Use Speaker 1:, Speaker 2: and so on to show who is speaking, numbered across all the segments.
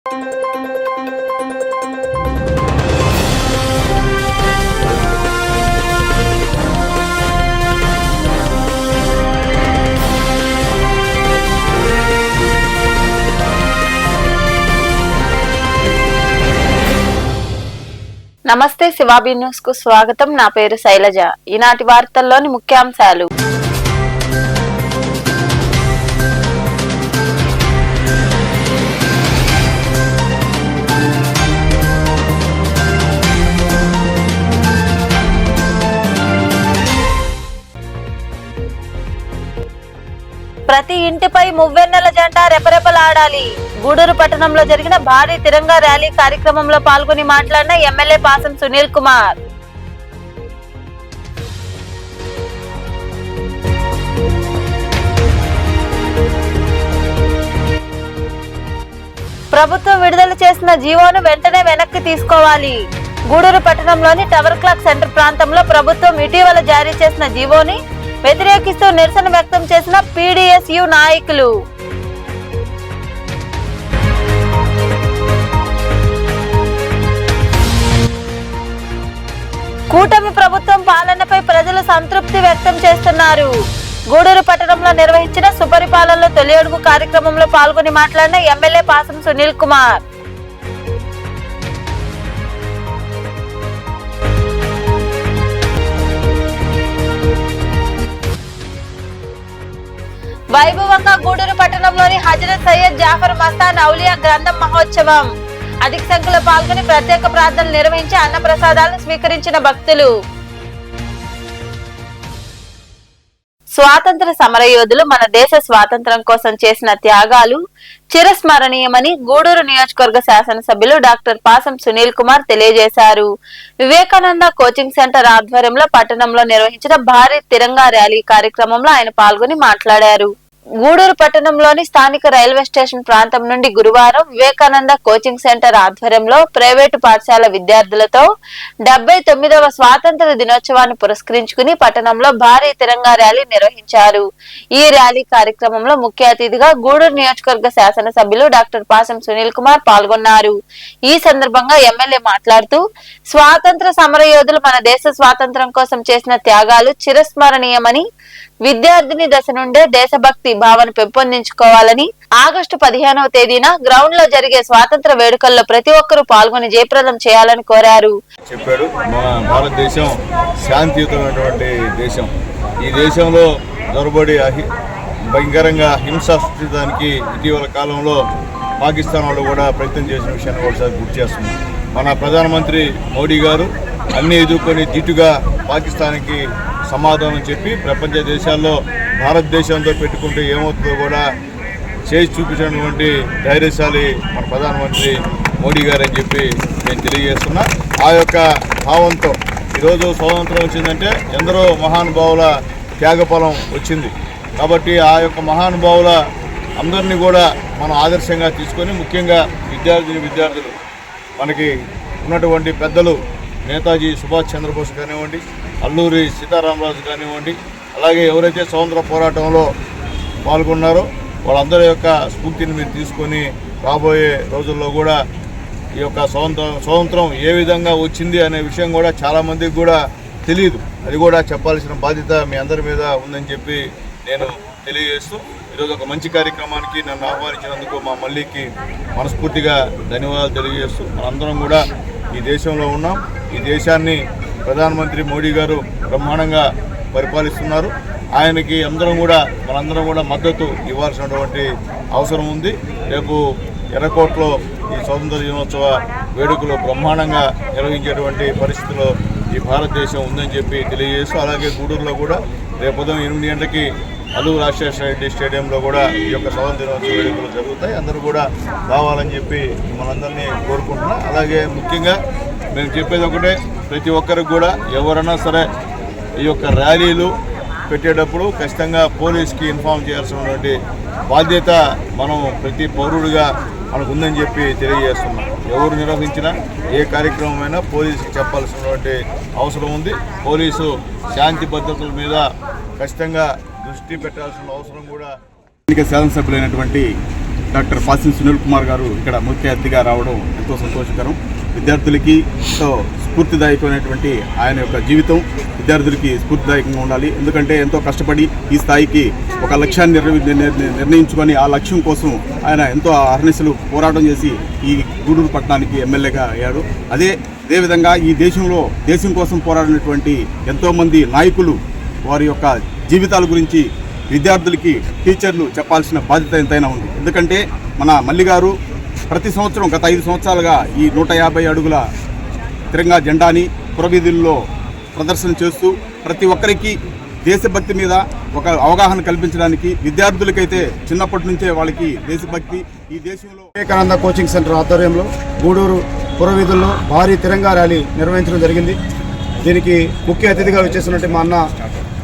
Speaker 1: నమస్తే శివాబీ న్యూస్ కు స్వాగతం. నా పేరు శైలజ. ఈనాటి వార్తల్లోని ముఖ్యాంశాలు. ప్రతి ఇంటిపై మువ్వెన్నెల జెండ రెపరెపలాడాలి. గూడూరు పట్టణంలో జరిగిన భారీ తిరంగా ర్యాలీ కార్యక్రమంలో పాల్గొని మాట్లాడిన ఎమ్మెల్యే పాసం సునీల్ కుమార్. ప్రభుత్వం విడుదల చేసిన జీవోను వెంటనే వెనక్కి తీసుకోవాలి. గూడూరు పట్టణంలోని టవర్ క్లాక్ సెంటర్ ప్రాంతంలో ప్రభుత్వం ఇటీవల జారీ చేసిన జీవోని వ్యతిరేకిస్తూ నిరసన వ్యక్తం చేసిన పీడీఎస్యు నాయకులు. కూటమి ప్రభుత్వం పాలనపై ప్రజలు సంతృప్తి వ్యక్తం చేస్తున్నారు. గూడూరు పట్టణంలో నిర్వహించిన సుపరిపాలనలో తొలి అడుగు కార్యక్రమంలో పాల్గొని మాట్లాడిన ఎమ్మెల్యే పాసం సునీల్ కుమార్. వైభవంగా గూడూరు పట్టణంలోని హజరత్ సయ్యద్ జాఫర్ మస్తాన్ ఔలియా గ్రంథం మహోత్సవం. అధిక సంఖ్యలో పాల్గొని ప్రత్యేక ప్రార్థనలు నిర్వహించి అన్న ప్రసాదాలను స్వీకరించిన భక్తులు. స్వాతంత్ర సమరయోధులు మన దేశ స్వాతంత్ర్యం కోసం చేసిన త్యాగాలు చిరస్మరణీయమని గూడూరు నియోజకవర్గ శాసనసభ్యులు డాక్టర్ పాసం సునీల్ కుమార్ తెలియజేశారు. వివేకానంద కోచింగ్ సెంటర్ ఆధ్వర్యంలో పట్టణంలో నిర్వహించిన భారీ తిరంగా ర్యాలీ కార్యక్రమంలో ఆయన పాల్గొని మాట్లాడారు. గూడూరు పట్టణంలోని స్థానిక రైల్వే స్టేషన్ ప్రాంతం నుండి గురువారం వివేకానంద కోచింగ్ సెంటర్ ఆధ్వర్యంలో ప్రైవేటు పాఠశాల విద్యార్థులతో 79వ స్వాతంత్ర దినోత్సవాన్ని పురస్కరించుకుని పట్టణంలో భారీ తిరంగా ర్యాలీ నిర్వహించారు. ఈ ర్యాలీ కార్యక్రమంలో ముఖ్య అతిథిగా గూడూరు నియోజకవర్గ శాసనసభ్యులు డాక్టర్ పాసం సునీల్ కుమార్ పాల్గొన్నారు. ఈ సందర్భంగా ఎమ్మెల్యే మాట్లాడుతూ స్వాతంత్ర సమరయోధులు మన దేశ స్వాతంత్ర్యం కోసం చేసిన త్యాగాలు చిరస్మరణీయమని, విద్యార్థిని దశ నుండే దేశభక్తి భావన పెంపొందించుకోవాలని, ఆగస్టు 15వ తేదీన గ్రౌండ్ లో జరిగే స్వాతంత్ర వేడుకల్లో ప్రతి ఒక్కరూ పాల్గొని జయప్రదం చేయాలని కోరారు.
Speaker 2: చెప్పాడు, మన భారతదేశం శాంతియుతమైనటువంటి దేశం. ఈ దేశంలో దొరబడి భయంకరంగా హింస సృష్టించడానికి ఇటీవల కాలంలో పాకిస్తాన్ వాళ్ళు కూడా ప్రయత్నం చేసిన విషయాన్ని ఒకసారి గుర్తు చేస్తుంది. మన ప్రధానమంత్రి మోడీ గారు అన్ని ఎదుర్కొని ధీటుగా పాకిస్తాన్కి సమాధానం చెప్పి ప్రపంచ దేశాల్లో భారతదేశంతో పెట్టుకుంటే ఏమవుతుందో కూడా చేసి చూపించినటువంటి ధైర్యశాలి మన ప్రధానమంత్రి మోడీ గారు అని చెప్పి నేను తెలియజేస్తున్నా. ఆ యొక్క భావంతో ఈరోజు స్వాతంత్రం వచ్చిందంటే ఎందరో మహానుభావుల త్యాగఫలం వచ్చింది. కాబట్టి ఆ యొక్క మహానుభావుల అందరినీ కూడా మనం ఆదర్శంగా తీసుకొని, ముఖ్యంగా విద్యార్థులు మనకి ఉన్నటువంటి పెద్దలు నేతాజీ సుభాష్ చంద్రబోస్ కానివ్వండి, అల్లూరి సీతారామరాజు కానివ్వండి, అలాగే ఎవరైతే స్వాతంత్ర పోరాటంలో పాల్గొన్నారో వాళ్ళందరి యొక్క స్ఫూర్తిని మీరు తీసుకొని రాబోయే రోజుల్లో కూడా ఈ యొక్క స్వాతంత్రం ఏ విధంగా వచ్చింది అనే విషయం కూడా చాలామందికి కూడా తెలియదు. అది కూడా చెప్పాల్సిన బాధ్యత మీ అందరి మీద ఉందని చెప్పి నేను తెలియజేస్తూ, ఈరోజు ఒక మంచి కార్యక్రమానికి నన్ను ఆహ్వానించినందుకు మా మల్లికి మనస్ఫూర్తిగా ధన్యవాదాలు తెలియజేస్తూ, మనందరం కూడా ఈ దేశంలో ఉన్నాం. ఈ దేశాన్ని ప్రధానమంత్రి మోడీ గారు బ్రహ్మాండంగా పరిపాలిస్తున్నారు. ఆయనకి మనందరం కూడా మద్దతు ఇవ్వాల్సినటువంటి అవసరం ఉంది. రేపు ఎర్రకోటలో ఈ స్వాతంత్ర దినోత్సవ వేడుకలు బ్రహ్మాండంగా నిర్వహించేటువంటి పరిస్థితిలో ఈ భారతదేశం ఉందని చెప్పి తెలియజేస్తూ, అలాగే గూడూరులో కూడా రేపు ఉదయం 8 గంటలకి అల్లూరు రాజశేఖర రెడ్డి స్టేడియంలో కూడా ఈ యొక్క స్వాతంత్ర దినోత్సవ వేడుకలు జరుగుతాయి. అందరూ కూడా రావాలని చెప్పి మనందరినీ కోరుకుంటున్నా. అలాగే ముఖ్యంగా మేము చెప్పేది ఒకటే, ప్రతి ఒక్కరికి కూడా ఎవరైనా సరే ఈ యొక్క ర్యాలీలు పెట్టేటప్పుడు ఖచ్చితంగా పోలీస్కి ఇన్ఫార్మ్ చేయాల్సినటువంటి బాధ్యత మనం ప్రతి పౌరుడిగా మనకు ఉందని చెప్పి తెలియజేస్తున్నాం. ఎవరు నిర్వహించినా ఏ కార్యక్రమమైనా పోలీసుకి చెప్పాల్సినటువంటి అవసరం ఉంది. పోలీసు శాంతి భద్రతల మీద ఖచ్చితంగా దృష్టి పెట్టాల్సిన అవసరం కూడా. శాసనసభ్యులైనటువంటి
Speaker 3: డాక్టర్ పాసం సునీల్ కుమార్ గారు ఇక్కడ ముఖ్య అతిథిగా రావడం ఎంతో సంతోషకరం. విద్యార్థులకి ఎంతో స్ఫూర్తిదాయకమైనటువంటి ఆయన యొక్క జీవితం విద్యార్థులకి స్ఫూర్తిదాయకంగా ఉండాలి. ఎందుకంటే ఎంతో కష్టపడి ఈ స్థాయికి ఒక లక్ష్యాన్ని నిర్ణయించుకొని ఆ లక్ష్యం కోసం ఆయన ఎంతో అహర్నిశలు పోరాటం చేసి ఈ గూడూరు పట్టణానికి ఎమ్మెల్యేగా అయ్యాడు. అదేవిధంగా ఈ దేశం కోసం పోరాడినటువంటి ఎంతోమంది నాయకులు వారి యొక్క జీవితాల గురించి విద్యార్థులకి టీచర్లు చెప్పాల్సిన బాధ్యత ఎంతైనా ఉంది. ఎందుకంటే మన మల్లి గారు ప్రతి సంవత్సరం గత 5 సంవత్సరాలుగా ఈ 150 అడుగుల తిరంగా జెండాని పురవీధుల్లో ప్రదర్శన చేస్తూ ప్రతి ఒక్కరికి దేశభక్తి మీద ఒక అవగాహన కల్పించడానికి, విద్యార్థులకైతే చిన్నప్పటి నుంచే వాళ్ళకి దేశభక్తి ఈ దేశంలో
Speaker 4: వివేకానంద కోచింగ్ సెంటర్ ఆధ్వర్యంలో గూడూరు పురవీధుల్లో భారీ తిరంగా ర్యాలీ నిర్వహించడం జరిగింది. దీనికి ముఖ్య అతిథిగా వచ్చేసినట్టు మా అన్న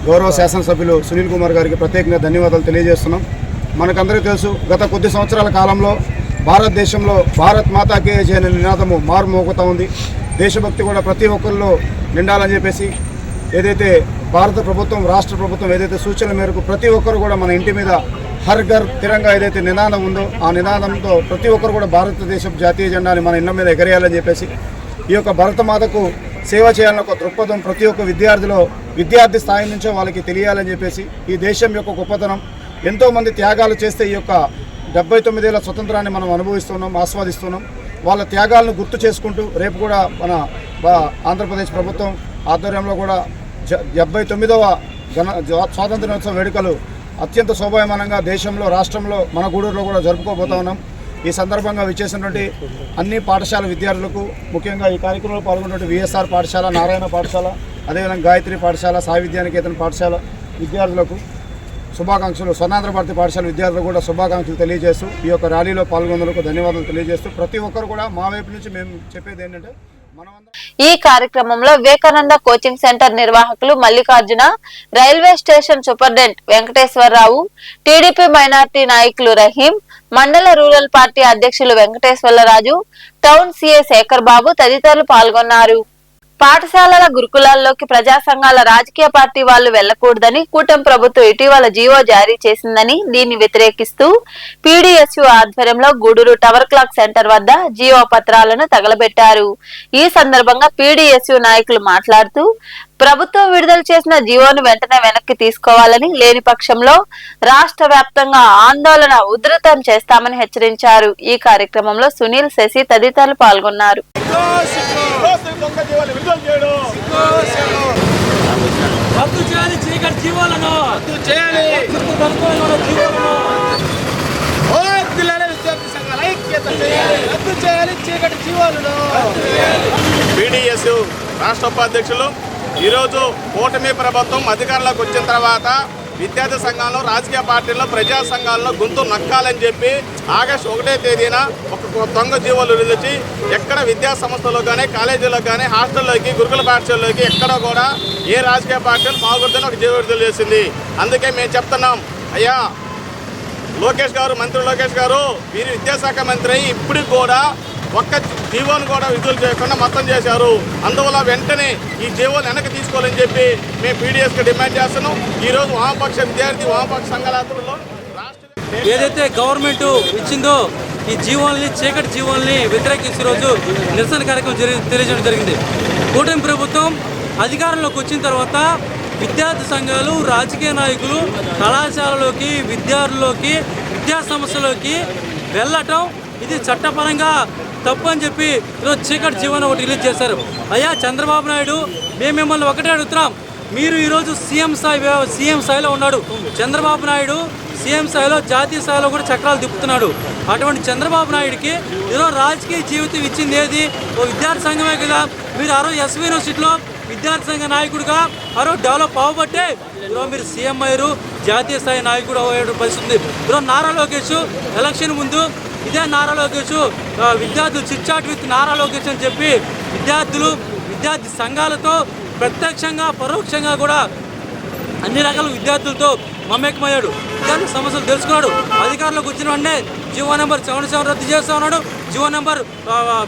Speaker 4: గౌరవ శాసనసభ్యులు సునీల్ కుమార్ గారికి ప్రత్యేకంగా ధన్యవాదాలు తెలియజేస్తున్నాం. మనకందరికీ తెలుసు, గత కొద్ది సంవత్సరాల కాలంలో భారతదేశంలో భారత్ మాతాకే జై అనే నినాదము మారుమోగుతూ ఉంది. దేశభక్తి కూడా ప్రతి ఒక్కరిలో నిండాలని చెప్పేసి ఏదైతే భారత ప్రభుత్వం, రాష్ట్ర ప్రభుత్వం ఏదైతే సూచనల మేరకు ప్రతి ఒక్కరు కూడా మన ఇంటి మీద హర్ ఘర్ తిరంగా ఏదైతే నినాదం ఉందో ఆ నినాదంతో ప్రతి ఒక్కరు కూడా భారతదేశం జాతీయ జెండాని మన ఇళ్ళ మీద ఎగరేయాలని చెప్పేసి ఈ యొక్క భరతమాతకు సేవ చేయాలని ఒక దృక్పథం ప్రతి ఒక్క విద్యార్థి స్థాయి నుంచో వాళ్ళకి తెలియాలని చెప్పేసి ఈ దేశం యొక్క గొప్పతనం, ఎంతోమంది త్యాగాలు చేస్తే ఈ యొక్క 79 ఏళ్ల స్వతంత్రాన్ని మనం అనుభవిస్తున్నాం, ఆస్వాదిస్తున్నాం. వాళ్ళ త్యాగాలను గుర్తు చేసుకుంటూ రేపు కూడా మన ఆంధ్రప్రదేశ్ ప్రభుత్వం ఆధ్వర్యంలో కూడా 79వ స్వాతంత్ర దినోత్సవ వేడుకలు అత్యంత శోభాయమానంగా దేశంలో, రాష్ట్రంలో, మన గూడూరులో కూడా జరుపుకోబోతా ఉన్నాం. ఈ సందర్భంగా విచ్చేసినటువంటి అన్ని పాఠశాల విద్యార్థులకు, ముఖ్యంగా ఈ కార్యక్రమంలో పాల్గొన్నటువంటి విఎస్ఆర్ పాఠశాల, నారాయణ పాఠశాల, అదేవిధంగా గాయత్రి పాఠశాల, సాయి విద్యానికేతన్ పాఠశాల విద్యార్థులకు శుభాకాంక్షలు, స్వర్ణాంధ్ర భారతి పాఠశాల విద్యార్థులకు కూడా శుభాకాంక్షలు తెలియజేస్తూ ఈ యొక్క ర్యాలీలో పాల్గొన్నందుకు ధన్యవాదాలు తెలియజేస్తూ ప్రతి ఒక్కరు కూడా మా వైపు నుంచి మేము చెప్పేది ఏంటంటే
Speaker 1: ఈ కార్యక్రమంలో వివేకానంద కోచింగ్ సెంటర్ నిర్వాహకులు Mallikarjuna, railway station superintendent Venkateswararao, TDP minority నాయకులు రహీం, మండల రూరల్ పార్టీ అధ్యక్షులు వెంకటేశ్వరరాజు, టౌన్ సీఏ శేఖర్ బాబు తదితరులు పాల్గొన్నారు. పాఠశాలల గురుకులాల్లోకి ప్రజా సంఘాల రాజకీయ పార్టీ వాళ్లు వెళ్లకూడదని కూటమి ప్రభుత్వం ఇటీవల జీవో జారీ చేసిందని, దీన్ని వ్యతిరేకిస్తూ పీడీఎస్యూ ఆధ్వర్యంలో గూడూరు టవర్ క్లాక్ సెంటర్ వద్ద జీవో పత్రాలను తగలబెట్టారు. ఈ సందర్భంగా పీడీఎస్యూ నాయకులు మాట్లాడుతూ ప్రభుత్వం విడుదల చేసిన జీవోను వెంటనే వెనక్కి తీసుకోవాలని, లేని పక్షంలో రాష్ట్ర వ్యాప్తంగా ఆందోళన ఉధృతం చేస్తామని హెచ్చరించారు. ఈ కార్యక్రమంలో సునీల్, శశి తదితరులు పాల్గొన్నారు.
Speaker 5: పీడీఎస్యూ రాష్ట్ర ఉపాధ్యక్షులు ఈరోజు కూటమి ప్రభుత్వం అధికారంలోకి వచ్చిన తర్వాత విద్యార్థి సంఘాల్లో, రాజకీయ పార్టీల్లో, ప్రజా సంఘాల్లో గొంతు నక్కాలని చెప్పి ఆగస్టు 1వ తేదీన ఒక దొంగ జీవోలు విధించి ఎక్కడ విద్యా సంస్థల్లో కానీ, కాలేజీలో కానీ, హాస్టల్లోకి, గురుకుల పాఠశాలలోకి ఎక్కడ కూడా ఏ రాజకీయ పార్టీలు బాగుంటుందని ఒక జీవో విడుదల చేసింది. అందుకే మేము చెప్తున్నాం, అయ్యా లోకేష్ గారు, మంత్రి లోకేష్ గారు, మీరు విద్యాశాఖ మంత్రి అయ్యి ఇప్పటికి కూడా ఒక్క జీవోను కూడా విడుదల చేయకుండా మొత్తం చేశారు. అందువల్ల వెంటనే ఈ జీవోను వెనక్కి తీసుకోవాలని చెప్పి మేము పీడీఎస్కి డిమాండ్ చేస్తున్నాం. ఈరోజు వామపక్ష విద్యార్థి, వామపక్ష సంఘాలతో
Speaker 6: ఏదైతే గవర్నమెంట్ ఇచ్చిందో ఈ జీవోల్ని, చీకటి జీవోల్ని వ్యతిరేకించే రోజు నిరసన కార్యక్రమం తెలియజేయడం జరిగింది. కూటమి ప్రభుత్వం అధికారంలోకి వచ్చిన తర్వాత విద్యార్థి సంఘాలు, రాజకీయ నాయకులు కళాశాలలోకి, విద్యార్థుల్లోకి, విద్యా సంస్థలోకి వెళ్ళటం ఇది చట్టపరంగా తప్పు అని చెప్పి ఈరోజు చీకటి జీవోని ఒకటి రిలీజ్ చేశారు. అయ్యా చంద్రబాబు నాయుడు, మేము మిమ్మల్ని ఒకటే అడుగుతున్నాం, మీరు ఈరోజు సీఎం స్థాయిలో ఉన్నాడు. చంద్రబాబు నాయుడు సీఎం స్థాయిలో, జాతీయ స్థాయిలో కూడా చక్రాలు తిప్పుతున్నాడు. అటువంటి చంద్రబాబు నాయుడికి ఈరోజు రాజకీయ జీవితం ఇచ్చింది ఏది? ఓ విద్యార్థి సంఘమే కదా. మీరు ఆ రోజు ఎస్వి యూనివర్సిటీలో విద్యార్థి సంఘ నాయకుడిగా ఆ రోజు డెవలప్ అవ్వబట్టే ఈరోజు మీరు సీఎం అయ్యారు, జాతీయ స్థాయి నాయకుడు అయ్యే పరిస్థితి. ఈరోజు నారా లోకేష్ ఎలక్షన్ ముందు ఇదే నారా లోకేష్ విద్యార్థులు చిట్చాట్ విత్ నారా లోకేష్ అని చెప్పి విద్యార్థి సంఘాలతో ప్రత్యక్షంగా, పరోక్షంగా కూడా అన్ని రకాల విద్యార్థులతో మమేకమయ్యాడు. విద్యార్థి సమస్యలు తెలుసుకున్నాడు. అధికారంలోకి వచ్చిన వెంటనే జీవో నెంబర్ 77 రద్దు చేస్తా ఉన్నాడు. జీవో నెంబర్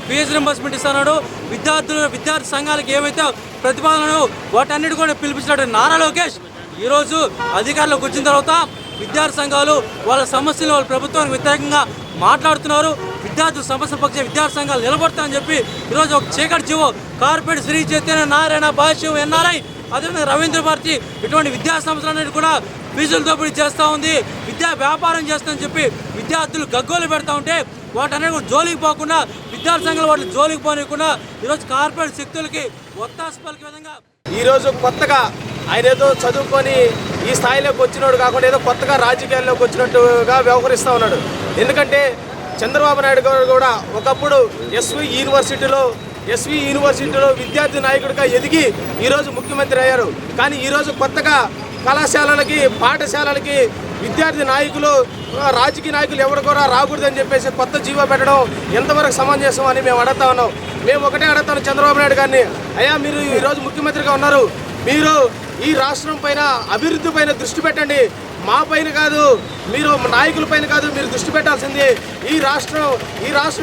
Speaker 6: ఫీజు రింబర్స్మెంట్ ఇస్తున్నాడు. విద్యార్థి సంఘాలకు ఏవైతే ప్రతిపాదనలు వాటన్నిటి కూడా పిలిపించినట్టు నారా లోకేష్ ఈరోజు అధికారంలోకి వచ్చిన తర్వాత విద్యార్థి సంఘాలు వాళ్ళ సమస్యలు, వాళ్ళ ప్రభుత్వానికి వ్యతిరేకంగా మాట్లాడుతున్నారు. విద్యార్థుల సమస్య పక్ష విద్యార్థి సంఘాలు నిలబడతామని చెప్పి ఈరోజు ఒక చీకటి జీవో కార్పొరేట్ శ్రీ చైతన్య నారాయణ భాష్యం ఎన్ఆర్ఐ అదేవిధంగా రవీంద్ర భారతి ఇటువంటి విద్యా సంస్థలన్నిటి కూడా ఫీజుల దోపిడీ చేస్తూ ఉంది, విద్యా వ్యాపారం చేస్తుందని చెప్పి విద్యార్థులు గగ్గోలు పెడతా ఉంటే వాటన్నిటి కూడా జోలికి పోకుండా విద్యార్థి సంఘాలు వాటిని జోలికి పోనీయకుండా ఈరోజు కార్పొరేట్ శక్తులకి ఒత్తాసు పలికే విధంగా
Speaker 7: ఈరోజు కొత్తగా ఆయన ఏదో చదువుకొని ఈ స్థాయిలోకి వచ్చినాడు కాకుండా ఏదో కొత్తగా రాజకీయాల్లోకి వచ్చినట్టుగా వ్యవహరిస్తూ ఉన్నాడు. ఎందుకంటే చంద్రబాబు నాయుడు గారు కూడా ఒకప్పుడు ఎస్వి యూనివర్సిటీలో విద్యార్థి నాయకుడిగా ఎదిగి ఈరోజు ముఖ్యమంత్రి అయ్యారు. కానీ ఈరోజు కొత్తగా కళాశాలలకి పాఠశాలలకి విద్యార్థి నాయకులు రాజకీయ నాయకులు ఎవరు కూడా రాకూడదని చెప్పేసి కొత్త జీవో పెట్టడం ఎంతవరకు సమంజసం అని మేము అడుగుతా ఉన్నాం. మేము ఒకటే అడుగుతాను చంద్రబాబు నాయుడు గారిని, అయ్యా మీరు ఈరోజు ముఖ్యమంత్రిగా ఉన్నారు, మీరు ఈ రాష్ట్రం పైన అభివృద్ధి పైన దృష్టి పెట్టండి, మా పైన కాదు, మీరు నాయకుల పైన కాదు మీరు దృష్టి పెట్టాల్సింది. ఈ రాష్ట్రం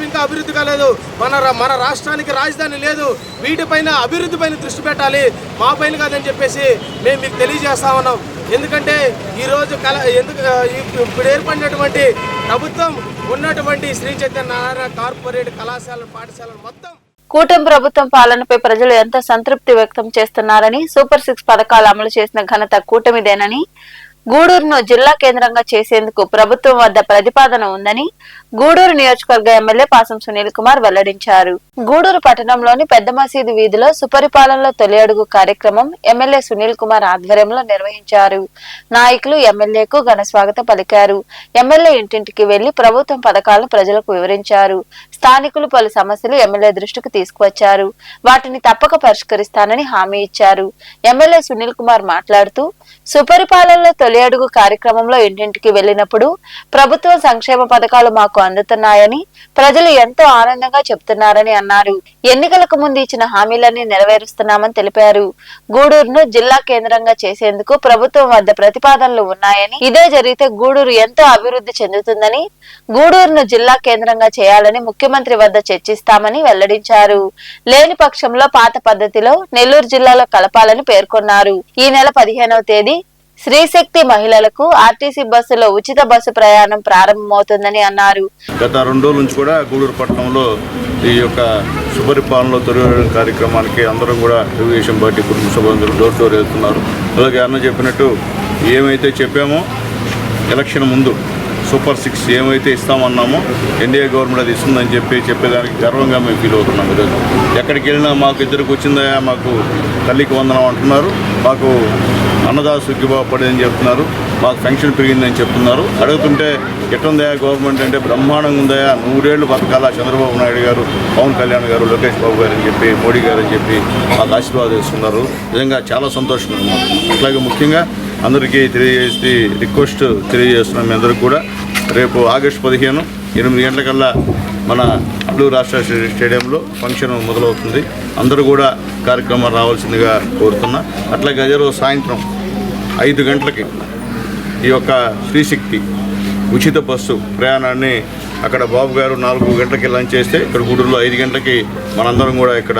Speaker 7: ఇంకా అభివృద్ధి కాలేదు, మన రాష్ట్రానికి రాజధాని లేదు, వీటిపైన అభివృద్ధి పైన దృష్టి పెట్టాలి, మా పైన కాదని చెప్పేసి మేము మీకు తెలియజేస్తా ఉన్నాం. ఎందుకంటే ఈరోజు ఇప్పుడు ఏర్పడినటువంటి ప్రభుత్వం ఉన్నటువంటి శ్రీ చైతన్య నారాయణ కార్పొరేట్ కళాశాలలు పాఠశాలలు మొత్తం
Speaker 1: కూటమి ప్రభుత్వం పాలనపై ప్రజలు ఎంతో సంతృప్తి వ్యక్తం చేస్తున్నారని, సూపర్ 6 పథకాలు అమలు చేసిన ఘనత కూటమిదేనని, గూడూరును జిల్లా కేంద్రంగా చేసేందుకు ప్రభుత్వం వద్ద ప్రతిపాదన ఉందని గూడూరు నియోజకవర్గ ఎమ్మెల్యే పాసం సునీల్ కుమార్ వెల్లడించారు. గూడూరు పట్టణంలోని పెద్ద మసీదు వీధిలో సుపరిపాలనలో తొలి అడుగు కార్యక్రమం ఎమ్మెల్యే సునీల్ కుమార్ ఆధ్వర్యంలో నిర్వహించారు. నాయకులు ఎమ్మెల్యేకు ఘన స్వాగతం పలికారు. ఎమ్మెల్యే ఇంటింటికి వెళ్లి ప్రభుత్వం పథకాలను ప్రజలకు వివరించారు. స్థానికులు పలు సమస్యలు ఎమ్మెల్యే దృష్టికి తీసుకువచ్చారు. వాటిని తప్పక పరిష్కరిస్తానని హామీ ఇచ్చారు. ఎమ్మెల్యే సునీల్ కుమార్ మాట్లాడుతూ సుపరిపాలనలో తొలి అడుగు కార్యక్రమంలో ఇంటింటికి వెళ్లినప్పుడు ప్రభుత్వం సంక్షేమ పథకాలు మాకు అందుతున్నాయని ప్రజలు ఎంతో ఆనందంగా చెబుతున్నారని అన్నారు. ఎన్నికలకు ముందు ఇచ్చిన హామీలన్నీ నెరవేరుస్తున్నామని తెలిపారు. గూడూరును జిల్లా కేంద్రంగా చేసేందుకు ప్రభుత్వం వద్ద ప్రతిపాదనలు ఉన్నాయని, ఇదే జరిగితే గూడూరు ఎంతో అభివృద్ధి చెందుతుందని, గూడూరును జిల్లా కేంద్రంగా చేయాలని ముఖ్యమంత్రి వద్ద చర్చిస్తామని వెల్లడించారు. లేని పక్షంలో పాత పద్ధతిలో నెల్లూరు జిల్లాలో కలపాలని పేర్కొన్నారు. ఈ నెల 15వ తేదీ శ్రీశక్తి మహిళలకు ఆర్టీసీ బస్సులో ఉచిత బస్సు ప్రయాణం ప్రారంభమవుతుందని అన్నారు.
Speaker 2: గత 2 రోజుల నుంచి కూడా గూడూరు పట్టణంలో ఈ యొక్క సుపరిపాలనలో తొలి కార్యక్రమానికి అందరం కూడా తెలుగుదేశం పార్టీ కుటుంబ సభ్యులు డోర్ డోర్ వెళ్తున్నారు. అలాగే అన్న చెప్పినట్టు ఏమైతే చెప్పామో ఎలక్షన్ ముందు సూపర్ 6 ఏమైతే ఇస్తామన్నామో ఎన్డీఏ గవర్నమెంట్ అది ఇస్తుందని చెప్పేదానికి గర్వంగా మేము ఫీల్ అవుతున్నాం. ఈరోజు ఎక్కడికి వెళ్ళినా మాకు ఇద్దరికి వచ్చిందా, మాకు తల్లికి వందనం అంటున్నారు, మాకు అన్నదాత సుఖీభావ పడిందని చెప్తున్నారు, మాకు పెన్షన్ పెరిగిందని చెప్తున్నారు. అడుగుతుంటే ఎట్టుందయా గవర్నమెంట్ అంటే బ్రహ్మాండంగా ఉందయా, 100 ఏళ్ళు బతకాల చంద్రబాబు నాయుడు గారు, పవన్ కళ్యాణ్ గారు, లోకేష్ బాబు గారు అని చెప్పి, మోడీ గారు అని చెప్పి మాకు ఆశీర్వాదం ఇస్తున్నారు. నిజంగా చాలా సంతోషంగా ఉన్నాం. అట్లాగే ముఖ్యంగా అందరికీ రిక్వెస్ట్ తెలియజేస్తున్నాం. మీ అందరికీ కూడా రేపు ఆగస్టు 15 8 గంటలకల్లా మన అల్లూరు రాష్ట్ర స్టేడియంలో ఫంక్షన్ మొదలవుతుంది. అందరూ కూడా కార్యక్రమం రావాల్సిందిగా కోరుతున్నా. అట్లాగే అదే రోజు సాయంత్రం 5 గంటలకి ఈ యొక్క శ్రీశక్తి ఉచిత బస్సు ప్రయాణాన్ని అక్కడ బాబు గారు 4 గంటలకి లంచ్ చేస్తే ఇక్కడ గూడూరులో 5 గంటలకి మనందరం కూడా ఇక్కడ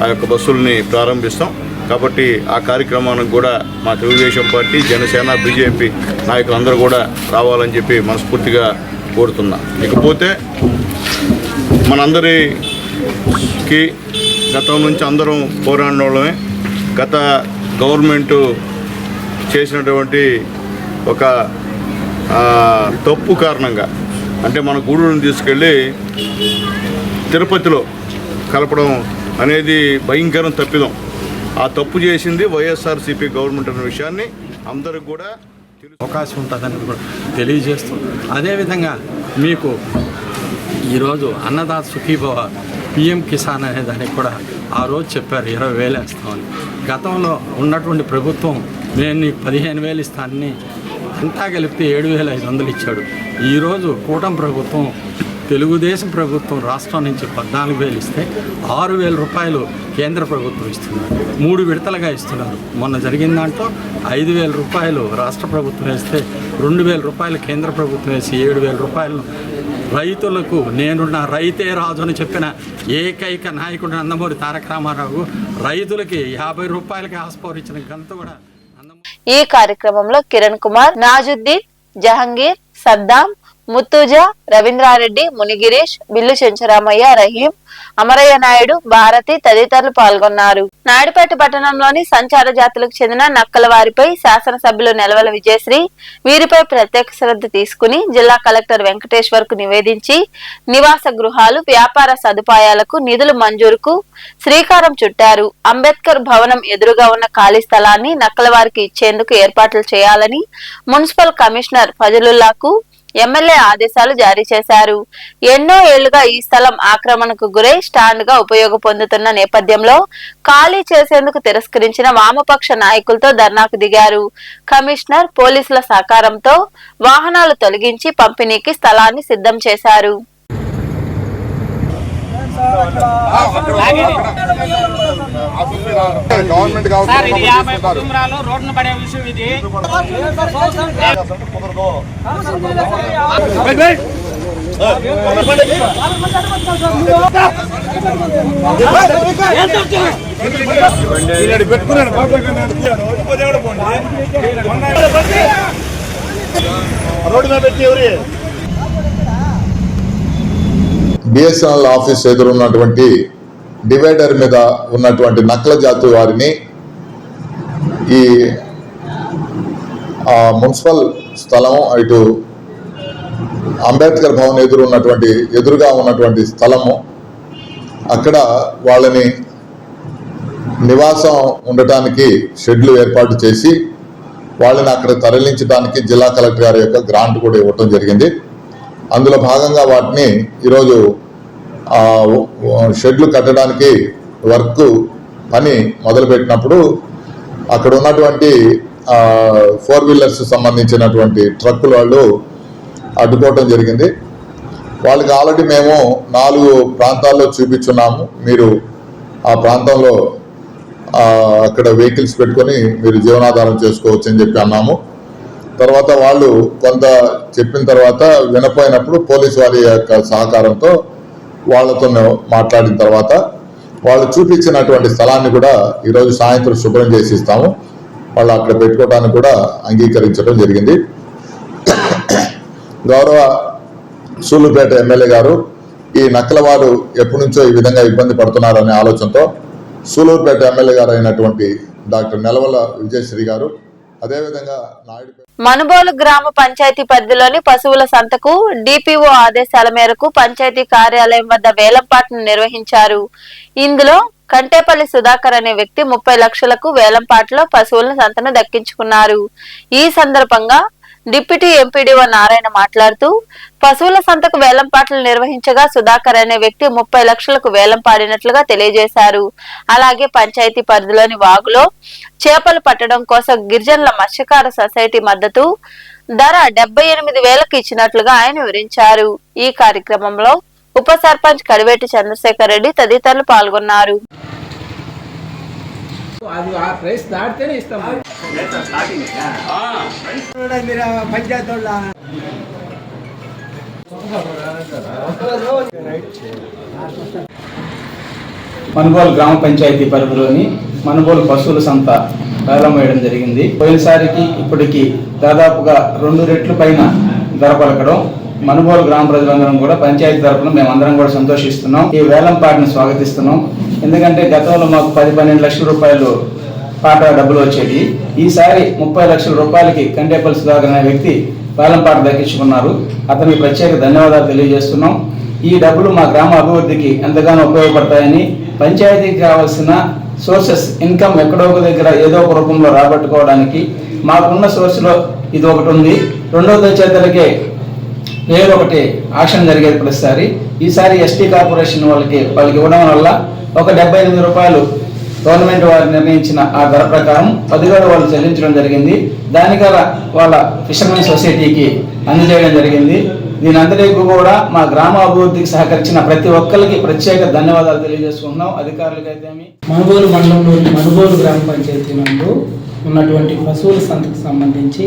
Speaker 2: ఆ యొక్క బస్సుల్ని ప్రారంభిస్తాం. కాబట్టి ఆ కార్యక్రమానికి కూడా మా తెలుగుదేశం పార్టీ, జనసేన, బీజేపీ నాయకులు అందరూ కూడా రావాలని చెప్పి మనస్ఫూర్తిగా కోరుతున్నా. ఇకపోతే మనందరికీ గతం నుంచి అందరం పోరాడిన వాళ్ళమే. గత గవర్నమెంటు చేసినటువంటి ఒక తప్పు కారణంగా, అంటే మన గూడూరుని తీసుకెళ్ళి తిరుపతిలో కలపడం అనేది భయంకరం తప్పిదం. ఆ తప్పు చేసింది వైఎస్ఆర్సీపీ గవర్నమెంట్ అనే విషయాన్ని అందరికి కూడా
Speaker 8: అవకాశం ఉంటుందని కూడా తెలియజేస్తూ, అదేవిధంగా మీకు ఈరోజు అన్నదాత సుఖీభవ పిఎం కిసాన్ అనే దానికి కూడా ఆ రోజు చెప్పారు 20,000 వేస్తామని. గతంలో ఉన్నటువంటి ప్రభుత్వం నేను నీకు 15,000 ఇస్తానని అంతా కలిపితే 7,500 ఇచ్చాడు. ఈరోజు కూటమి ప్రభుత్వం, తెలుగుదేశం ప్రభుత్వం రాష్ట్రం నుంచి 14,000 ఇస్తే 6,000 రూపాయలు కేంద్ర ప్రభుత్వం ఇస్తున్నారు. 3 విడతలుగా ఇస్తున్నారు. మొన్న జరిగిన దాంట్లో 5,000 రూపాయలు రాష్ట్ర ప్రభుత్వం వేస్తే 2,000 రూపాయలు కేంద్ర ప్రభుత్వం వేసి 7,000 రూపాయలు రైతులకు, నేనున్న రైతే రాజు అని చెప్పిన ఏకైక నాయకుడు నందమూరి తారక రామారావు రైతులకి 50 రూపాయలకి ఆస్పవర్ ఇచ్చిన ఘనత కూడా.
Speaker 1: ఈ కార్యక్రమంలో కిరణ్ కుమార్, నాజుద్దీన్, జహంగీర్, సద్దాం, ముత్తూజ, రవీంద్రారెడ్డి, మునిగిరీష్, బిల్లు చెంచరామయ్య, రహీం, అమరయ్య నాయుడు, భారతి తదితరులు పాల్గొన్నారు. నాయుడుపేట పట్టణంలోని సంచార జాతులకు చెందిన నక్కలవారిపై శాసనసభ్యులు నెలవల విజయశ్రీ వీరిపై ప్రత్యేక శ్రద్ధ తీసుకుని జిల్లా కలెక్టర్ వెంకటేశ్వర్ కు నివేదించి నివాస గృహాలు, వ్యాపార సదుపాయాలకు నిధులు మంజూరుకు శ్రీకారం చుట్టారు. అంబేద్కర్ భవనం ఎదురుగా ఉన్న ఖాళీ స్థలాన్ని నక్కలవారికి ఇచ్చేందుకు ఏర్పాట్లు చేయాలని మున్సిపల్ కమిషనర్ ఫజలుల్లాకు ఎమ్మెల్యే ఆదేశాలు జారీ చేశారు. ఎన్నో ఏళ్లుగా ఈ స్థలం ఆక్రమణకు గురై స్టాండ్ గా ఉపయోగ పొందుతున్న నేపథ్యంలో ఖాళీ చేసేందుకు తిరస్కరించిన వామపక్ష నాయకులతో ధర్నాకు దిగారు. కమిషనర్ పోలీసుల సహకారంతో వాహనాలు తొలగించి పంపిణీకి స్థలాన్ని సిద్ధం చేశారు.
Speaker 9: బిఎస్ఎన్ఎల్ ఆఫీస్ ఎదురున్నటువంటి డివైడర్ మీద ఉన్నటువంటి నక్కల జాతి వారిని ఈ మున్సిపల్ స్థలం ఇటు అంబేద్కర్ భవన్ ఎదురుగా ఉన్నటువంటి స్థలము అక్కడ వాళ్ళని నివాసం ఉండటానికి షెడ్లు ఏర్పాటు చేసి వాళ్ళని అక్కడ తరలించడానికి జిల్లా కలెక్టర్ గారి యొక్క గ్రాంట్ కూడా ఇవ్వటం జరిగింది. అందులో భాగంగా వాటిని ఈరోజు షెడ్లు కట్టడానికి వర్క్ పని మొదలుపెట్టినప్పుడు అక్కడ ఉన్నటువంటి 4 వీలర్స్ సంబంధించినటువంటి ట్రక్కులు వాళ్ళు అడ్డుకోవటం జరిగింది. వాళ్ళకి ఆల్రెడీ మేము 4 ప్రాంతాల్లో చూపించున్నాము. మీరు ఆ ప్రాంతంలో అక్కడ వెహికల్స్ పెట్టుకొని మీరు జీవనాధారం చేసుకోవచ్చు అని చెప్పి అన్నాము. తర్వాత వాళ్ళు కొంత చెప్పిన తర్వాత వినపోయినప్పుడు పోలీసు వారి యొక్క సహకారంతో వాళ్ళతో మాట్లాడిన తర్వాత వాళ్ళు చూపించినటువంటి స్థలాన్ని కూడా ఈరోజు సాయంత్రం శుభ్రం చేసి ఇస్తాము. వాళ్ళు అక్కడ పెట్టుకోవడానికి కూడా అంగీకరించడం జరిగింది. గౌరవ సూళ్ళూరుపేట ఎమ్మెల్యే గారు ఈ నక్కలవారు ఎప్పటి నుంచో ఈ విధంగా ఇబ్బంది పడుతున్నారనే ఆలోచనతో సూళ్ళూరుపేట ఎమ్మెల్యే గారు అయినటువంటి డాక్టర్ నెలవల విజయశ్రీ గారు అదేవిధంగా
Speaker 1: మనుబోలు గ్రామ పంచాయతీ పరిధిలోని పశువుల సంతకు డిపిఓ ఆదేశాల మేరకు పంచాయతీ కార్యాలయం వద్ద వేలంపాటను నిర్వహించారు. ఇందులో కంటేపల్లి సుధాకర్ అనే వ్యక్తి 30 లక్షలకు వేలంపాటలో పశువుల సంతను దక్కించుకున్నారు. ఈ సందర్భంగా డిప్యూటీ ఎంపీడీఓ నారాయణ మాట్లాడుతూ పశువుల సంతకు వేలంపాటలు నిర్వహించగా సుధాకర్ అనే వ్యక్తి 30 లక్షలకు వేలం పాడినట్లుగా తెలియజేశారు. అలాగే పంచాయతీ పరిధిలోని వాగులో చేపలు పట్టడం కోసం గిరిజనుల మత్స్యకార సొసైటీ మద్దతు ధర 78,000కు ఇచ్చినట్లుగా ఆయన వివరించారు. ఈ కార్యక్రమంలో ఉప సర్పంచ్ కడివేటి చంద్రశేఖర్ రెడ్డి తదితరులు పాల్గొన్నారు.
Speaker 10: మనుబోలు గ్రామ పంచాయతీ పరిధిలోని మనుబోలు పశువుల సంత వేలం వేయడం జరిగింది. పోయినసారికి ఇప్పటికి దాదాపుగా 2 రెట్లు పైన ధర పలకడం మనుబోలు గ్రామ ప్రజలందరం కూడా పంచాయతీ తరఫున మేమందరం కూడా సంతోషిస్తున్నాం. ఈ వేలం పాటను స్వాగతిస్తున్నాం. ఎందుకంటే గతంలో మాకు 10-12 లక్షల రూపాయలు పాట డబ్బులు వచ్చేవి. ఈసారి 30 లక్షల రూపాయలకి కంటేపల్లి సుధాకర్ అనే వ్యక్తి వేలం పాట దక్కించుకున్నారు. అతనికి ప్రత్యేక ధన్యవాదాలు తెలియజేస్తున్నాం. ఈ డబ్బులు మా గ్రామ అభివృద్ధికి ఎంతగానో ఉపయోగపడతాయని, పంచాయతీకి కావాల్సిన సోర్సెస్ ఇన్కమ్ ఎక్కడో ఒక దగ్గర ఏదో ఒక రూపంలో రాబట్టుకోవడానికి మాకున్న సోర్స్లో ఇది ఒకటి ఉంది. రెండవది వచ్చేతలకే ఏదో ఒకటి ఆక్షన్ జరిగేది ప్రతిసారి. ఈసారి ఎస్టీ కార్పొరేషన్ వాళ్ళకి ఇవ్వడం వల్ల ఒక 78 రూపాయలు గవర్నమెంట్ వారు నిర్ణయించిన ఆ ధర ప్రకారం 10 వాళ్ళు చెల్లించడం జరిగింది. దానికల వాళ్ళ ఫిషర్మెన్ సొసైటీకి అందజేయడం జరిగింది. దీని అందరికీ కూడా మా గ్రామ అభివృద్ధికి సహకరించిన ప్రతి ఒక్కరికి ప్రత్యేక ధన్యవాదాలు తెలియజేసుకుంటున్నాం. అధికారులకైతే
Speaker 11: మనుబోలు మండలంలోని మనుబోలు గ్రామ పంచాయతీ నందు ఉన్నటువంటి పశువుల సంతకు సంబంధించి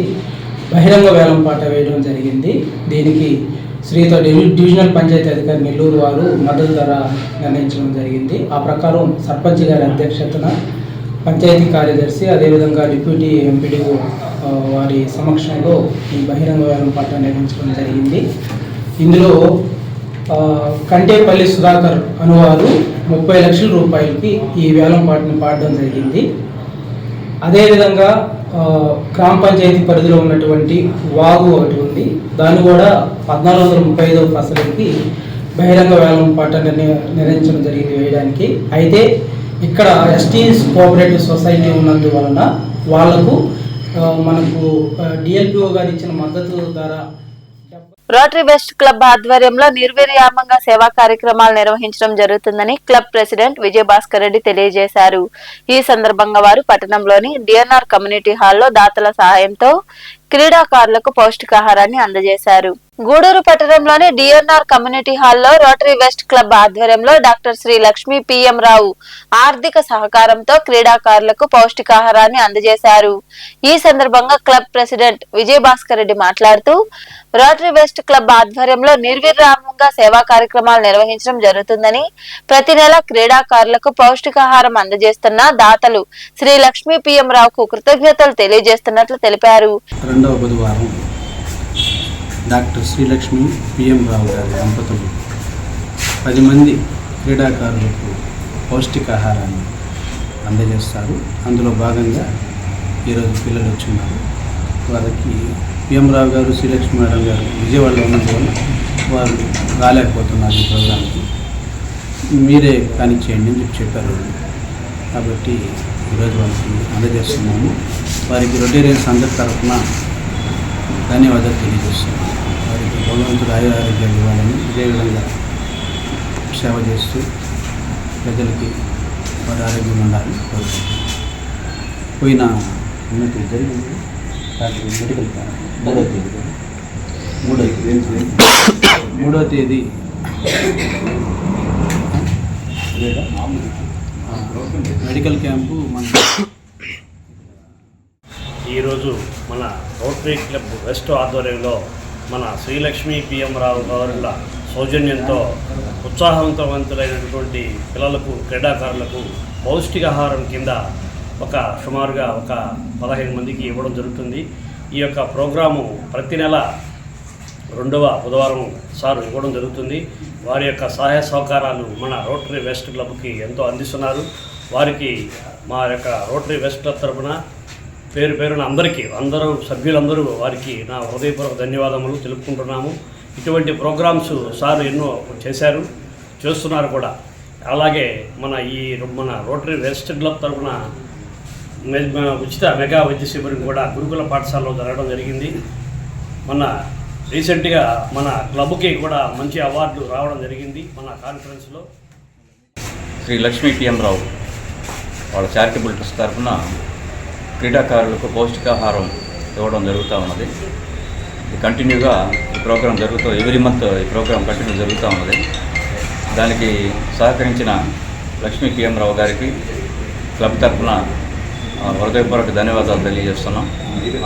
Speaker 11: బహిరంగ వేలం పాట వేయడం జరిగింది. దీనికి శ్రీతో డివిజనల్ పంచాయతీ అధికారి నెల్లూరు వారు మద్దతు ధర నిర్ణయించడం జరిగింది. ఆ ప్రకారం సర్పంచ్ గారి అధ్యక్షతన పంచాయతీ కార్యదర్శి అదేవిధంగా డిప్యూటీ ఎంపీడీఓ వారి సమక్షంలో ఈ బహిరంగ వేలం పాట నిర్వహించడం జరిగింది. ఇందులో కంటేపల్లి సుధాకర్ అనువారు 30 లక్షల రూపాయలకి ఈ వేలం పాటను పాడడం జరిగింది. అదేవిధంగా గ్రామ పంచాయతీ పరిధిలో ఉన్నటువంటి వాగు ఒకటి ఉంది, దాన్ని కూడా 1435 ఫసలుకి బహిరంగ వేలం పాట నిర్వహించడం జరిగింది వేయడానికి. అయితే ఇక్కడ ఎస్టీస్ కోఆపరేటివ్ సొసైటీ ఉన్నందువలన వాళ్లకు మనకు డిఎల్పిఓ గారు ఇచ్చిన మద్దతు ద్వారా
Speaker 1: రోటరీ వెస్ట్ క్లబ్ ఆధ్వర్యంలో నిర్విరామంగా సేవా కార్యక్రమాలు నిర్వహించడం జరుగుతుందని క్లబ్ ప్రెసిడెంట్ విజయభాస్కర్ రెడ్డి తెలియజేశారు. ఈ సందర్భంగా వారు పట్టణంలోని డిఎన్ఆర్ కమ్యూనిటీ హాల్లో దాతల సహాయంతో క్రీడాకారులకు పౌష్టికాహారాన్ని అందజేశారు. గూడూరు పట్టణంలోని డిఎన్ఆర్ కమ్యూనిటీ హాల్లో రోటరీ వెస్ట్ క్లబ్ ఆధ్వర్యంలో డాక్టర్ శ్రీ లక్ష్మీ పిఎం రావు ఆర్థిక సహకారంతో క్రీడాకారులకు పౌష్టికాహారాన్ని అందజేశారు. ఈ సందర్భంగా క్లబ్ ప్రెసిడెంట్ విజయభాస్కర్ రెడ్డి మాట్లాడుతూ రోటరీ వెస్ట్ క్లబ్ ఆధ్వర్యంలో నిర్విరామంగా సేవా కార్యక్రమాలు నిర్వహించడం జరుగుతుందని, ప్రతి నెల క్రీడాకారులకు పౌష్టికాహారం అందజేస్తున్న దాతలు శ్రీ లక్ష్మీ పిఎం రావుకు కృతజ్ఞతలు తెలియజేస్తున్నట్లు తెలిపారు.
Speaker 12: రెండవ బుధవారం డాక్టర్ శ్రీలక్ష్మి పిఎం రావు గారి దంపతులు 10 మంది క్రీడాకారులకు పౌష్టికాహారాన్ని అందజేస్తారు. అందులో భాగంగా ఈరోజు పిల్లలు వచ్చిన్నారు. వారికి పిఎం రావు గారు, శ్రీలక్ష్మి మేడం గారు విజయవాడలో ఉన్నందువల్ల వారు రాలేకపోతున్నారు ఈ ప్రోగ్రాంకి. మీరే కానిచ్చేయండి అని చెప్పారు. కాబట్టి ఈరోజు వారికి అందజేస్తున్నాము. వారికి రొటేరియన్స్ అందరి తరఫున ధన్యవాదాలు తెలియజేస్తున్నాను. వారికి భగవంతుడు ఆరోగ్యాలు ఇవ్వాలని, ఇదేవిధంగా సేవ చేస్తూ ప్రజలకి వారి ఆరోగ్యం ఉండాలని కోరుకుంటున్నాను. పోయిన ఉన్నట్టు జరిగింది మెడికల్ క్యాంప్ 3వ తేదీ మెడికల్ క్యాంపు మన
Speaker 13: ఈరోజు మన రోటరీ క్లబ్ వెస్ట్ ఆధ్వర్యంలో మన శ్రీలక్ష్మి పిఎం రావు గారుల సౌజన్యంతో ఉత్సాహవంతమైనటువంటి పిల్లలకు, క్రీడాకారులకు పౌష్టికాహారం కింద సుమారుగా 15 మందికి ఇవ్వడం జరుగుతుంది. ఈ యొక్క ప్రోగ్రాము ప్రతి నెల 2వ బుధవారం సార్ ఇవ్వడం జరుగుతుంది. వారి యొక్క సహాయ సహకారాలు మన రోటరీ వెస్ట్ క్లబ్కి ఎంతో అందిస్తున్నారు. వారికి మా యొక్క రోటరీ వెస్ట్ క్లబ్ తరఫున పేరున అందరూ సభ్యులందరూ వారికి నా హృదయపూర్వక ధన్యవాదములు తెలుపుకుంటున్నాము. ఇటువంటి ప్రోగ్రామ్స్ సార్ ఎన్నో చేస్తున్నారు కూడా. అలాగే మన రోటరీ వెస్ట్ క్లబ్ తరఫున ఉచిత మెగా వైద్య శిబిరం కూడా గురుకుల పాఠశాలలో జరగడం జరిగింది. రీసెంట్గా మన క్లబ్కి కూడా మంచి అవార్డు రావడం జరిగింది. మన కాన్ఫరెన్స్లో
Speaker 14: శ్రీ లక్ష్మీ పిఎం రావు వాళ్ళ చారిటబుల్ ట్రస్ట్ తరఫున క్రీడాకారులకు పౌష్టికాహారం ఇవ్వడం జరుగుతూ ఉన్నది. ఇది కంటిన్యూగా ఈ ప్రోగ్రాం ఎవ్రీ మంత్ ఈ ప్రోగ్రాం కంటిన్యూ జరుగుతూ ఉన్నది. దానికి సహకరించిన లక్ష్మీ పిఎం రావు గారికి క్లబ్ తరఫున హృదయపూర్వక ధన్యవాదాలు తెలియజేస్తున్నాం.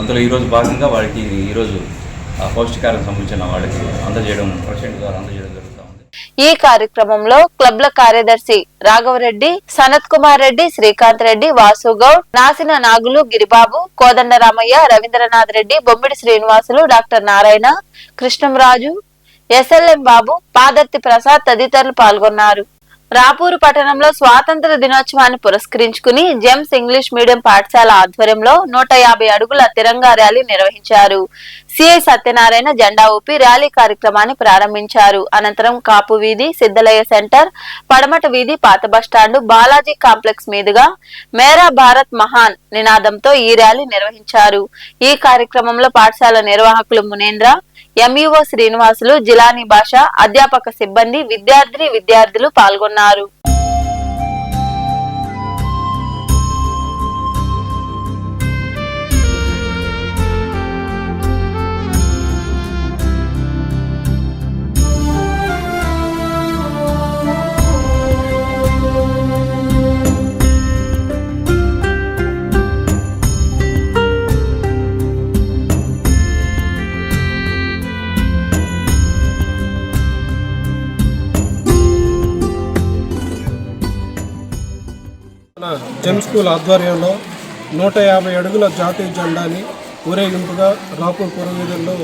Speaker 14: అందులో ఈరోజు భాగంగా వారికి ఈరోజు పౌష్టికారం సంబంధించిన వాళ్ళకి అందజేయడం ప్రెసిడెంట్ గారు అందజేయడం జరుగుతూ ఉంది.
Speaker 1: ఈ కార్యక్రమంలో క్లబ్ల కార్యదర్శి రాఘవరెడ్డి, సనత్ కుమార్ రెడ్డి, శ్రీకాంత్ రెడ్డి, వాసుగౌడ్, నాసిన నాగులు, గిరిబాబు, కోదండరామయ్య, రవీంద్రనాథ్ రెడ్డి, బొమ్మిడి శ్రీనివాసులు, డాక్టర్ నారాయణ, కృష్ణంరాజు, ఎస్ఎల్ఎం బాబు, పాదర్తి ప్రసాద్ తదితరులు పాల్గొన్నారు. రాపూరు పట్టణంలో స్వాతంత్ర దినోత్సవాన్ని పురస్కరించుకుని జెమ్స్ ఇంగ్లీష్ మీడియం పాఠశాల ఆధ్వర్యంలో 150 అడుగుల తిరంగా ర్యాలీ నిర్వహించారు. సిఐ సత్యనారాయణ జెండా ఊపి ర్యాలీ కార్యక్రమాన్ని ప్రారంభించారు. అనంతరం కాపు వీధి, సిద్ధలయ్య సెంటర్, పడమట వీధి, పాత బస్టాండు, బాలాజీ కాంప్లెక్స్ మీదుగా మేరా భారత్ మహాన్ నినాదంతో ఈ ర్యాలీ నిర్వహించారు. ఈ కార్యక్రమంలో పాఠశాల నిర్వాహకులు మునేంద్ర, ఎంఈఓ శ్రీనివాసులు, జిలానీ భాష, అధ్యాపక సిబ్బంది, విద్యార్థులు పాల్గొన్నారు.
Speaker 15: జెమ్ స్కూల్ ఆధ్వర్యంలో 150 అడుగుల జాతీయ జెండాని ఊరేగింపుగా రాపూర్ పురవీధుల్లో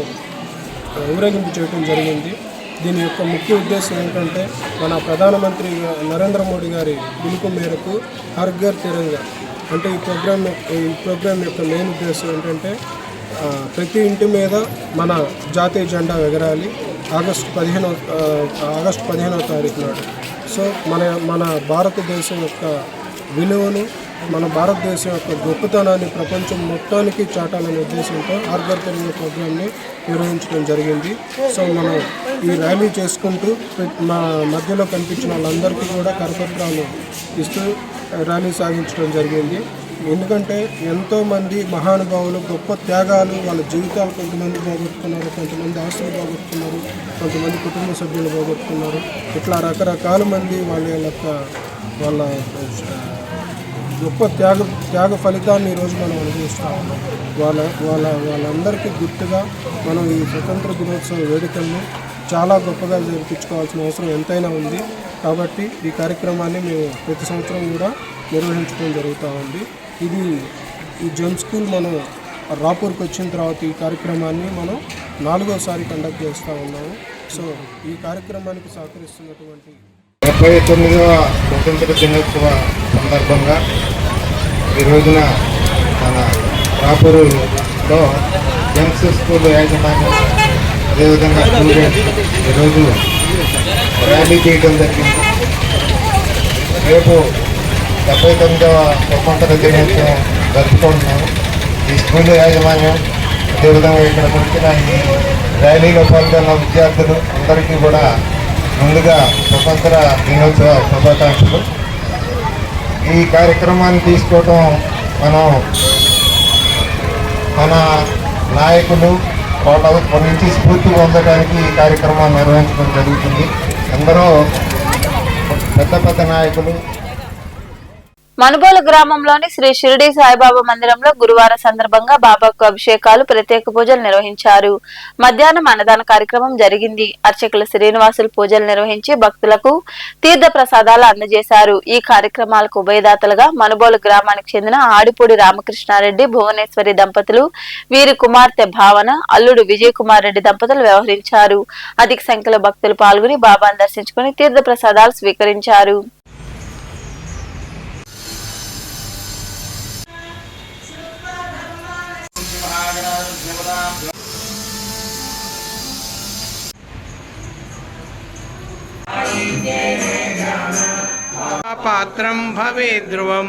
Speaker 15: ఊరేగింపు చేయడం జరిగింది. దీని యొక్క ముఖ్య ఉద్దేశం ఏంటంటే మన ప్రధానమంత్రి నరేంద్ర మోడీ గారి పిలుపు మేరకు హర్ ఘర్ తిరంగా అంటే ఈ ప్రోగ్రామ్ యొక్క మెయిన్ ఉద్దేశం ఏంటంటే ప్రతి ఇంటి మీద మన జాతీయ జెండా ఎగరాలి ఆగస్టు 15వ తారీఖు నాడు. సో మన భారతదేశం యొక్క విలువను మన భారతదేశం యొక్క గొప్పతనాన్ని ప్రపంచం మొత్తానికి చాటాలనే ఉద్దేశంతో హర్ ఘర్ తిరంగా ప్రోగ్రామ్ని నిర్వహించడం జరిగింది. సో మనం ఈ ర్యాలీ చేసుకుంటూ మా మధ్యలో కనిపించిన వాళ్ళందరికీ కూడా కరపత్రాలు ఇస్తూ ర్యాలీ సాగించడం జరిగింది. ఎందుకంటే ఎంతోమంది మహానుభావులు గొప్ప త్యాగాలు వాళ్ళ జీవితాలు కొంతమంది పోగొట్టుకున్నారు, కొంతమంది ఆస్తులు పోగొట్టుకున్నారు, కొంతమంది కుటుంబ సభ్యులు పోగొట్టుకున్నారు. ఇట్లా రకరకాల మంది వాళ్ళ గొప్ప త్యాగ ఫలితాన్ని ఈరోజు మనం అనుభవిస్తూ ఉన్నాం. వాళ్ళందరికీ గుర్తుగా మనం ఈ స్వతంత్ర దినోత్సవ వేడుకలను చాలా గొప్పగా జరిపించుకోవాల్సిన అవసరం ఎంతైనా ఉంది. కాబట్టి ఈ కార్యక్రమాన్ని మేము ప్రతి సంవత్సరం కూడా నిర్వహించడం జరుగుతూ ఉంది. ఈ జెమ్ స్కూల్ మనం రాపూర్కి వచ్చిన తర్వాత ఈ కార్యక్రమాన్ని మనం 4వసారి కండక్ట్ చేస్తూ ఉన్నాము. సో ఈ కార్యక్రమానికి సహకరిస్తున్నటువంటి
Speaker 16: 79వ స్వతంత్ర దినోత్సవ సందర్భంగా ఈ రోజున మన రాపూరులో జెమ్స్ స్కూల్ యాజమాన్యం అదేవిధంగా స్టూడెంట్స్ ఈరోజు ర్యాలీ చేయడం జరిగింది. రేపు 79వ స్వతంత్ర దినోత్సవం జరుపుకుంటున్నాము. ఈ స్కూల్ యాజమాన్యం అదేవిధంగా ఇక్కడికి వచ్చిన ఈ ర్యాలీలో పాల్గొన్న విద్యార్థులు అందరికీ కూడా ముందుగా స్వతంత్ర దినోత్సవ శుభాకాంక్షలు. ఈ కార్యక్రమాన్ని తీసుకోవడం మన నాయకులు వాళ్ళ నుంచి స్ఫూర్తి పొందడానికి ఈ కార్యక్రమాన్ని నిర్వహించడం జరుగుతుంది. ఎందరో పెద్ద నాయకులు.
Speaker 1: మనుబోలు గ్రామంలోని శ్రీ షిరిడి సాయిబాబా మందిరంలో గురువారం సందర్భంగా బాబాకు అభిషేకాలు, ప్రత్యేక పూజలు నిర్వహించారు. మధ్యాహ్నం అన్నదాన కార్యక్రమం జరిగింది. అర్చకులు శ్రీనివాసులు పూజలు నిర్వహించి భక్తులకు తీర్థ ప్రసాదాలు అందజేశారు. ఈ కార్యక్రమాలకు ఉభయదాతలుగా మనుబోలు గ్రామానికి చెందిన ఆడిపూడి రామకృష్ణారెడ్డి, భువనేశ్వరి దంపతులు, వీరి కుమార్తె భావన, అల్లుడు విజయ్ కుమార్ రెడ్డి దంపతులు వ్యవహరించారు. అధిక సంఖ్యలో భక్తులు పాల్గొని బాబాను దర్శించుకుని తీర్థ ప్రసాదాలు స్వీకరించారు.
Speaker 17: పాత్రం భవే ధ్రువం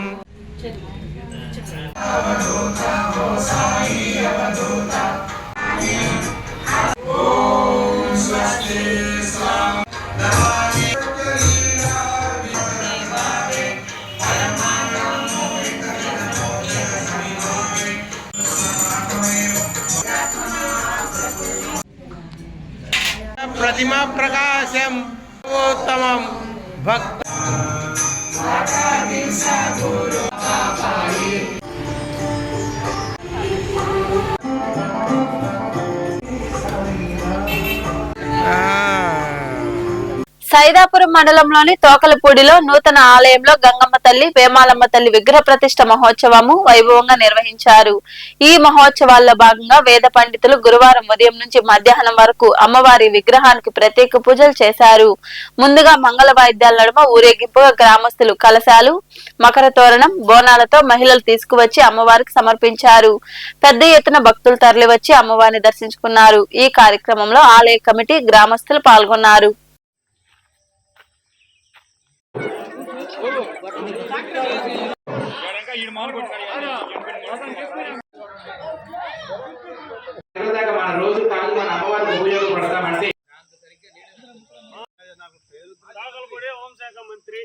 Speaker 17: ప్రతిమా ప్రకాశం ఉత్తమం భక్త
Speaker 1: సైదాపురం మండలంలోని తోకలపూడిలో నూతన ఆలయంలో గంగమ్మ తల్లి, వేమాలమ్మ తల్లి విగ్రహ ప్రతిష్ఠ మహోత్సవము వైభవంగా నిర్వహించారు. ఈ మహోత్సవాల్లో భాగంగా వేద పండితులు గురువారం ఉదయం నుంచి మధ్యాహ్నం వరకు అమ్మవారి విగ్రహానికి ప్రత్యేక పూజలు చేశారు. ముందుగా మంగళ వాయిద్యాల నడుమ ఊరేగింపుగా గ్రామస్తులు కలశాలు, మకర తోరణం, బోనాలతో మహిళలు తీసుకువచ్చి అమ్మవారికి సమర్పించారు. పెద్ద ఎత్తున భక్తులు తరలివచ్చి అమ్మవారిని దర్శించుకున్నారు. ఈ కార్యక్రమంలో ఆలయ కమిటీ, గ్రామస్తులు పాల్గొన్నారు.
Speaker 10: మన రోజు కాదు మన అమ్మవారికి ఉపయోగపడతామంటే
Speaker 5: హోంశాఖ మంత్రి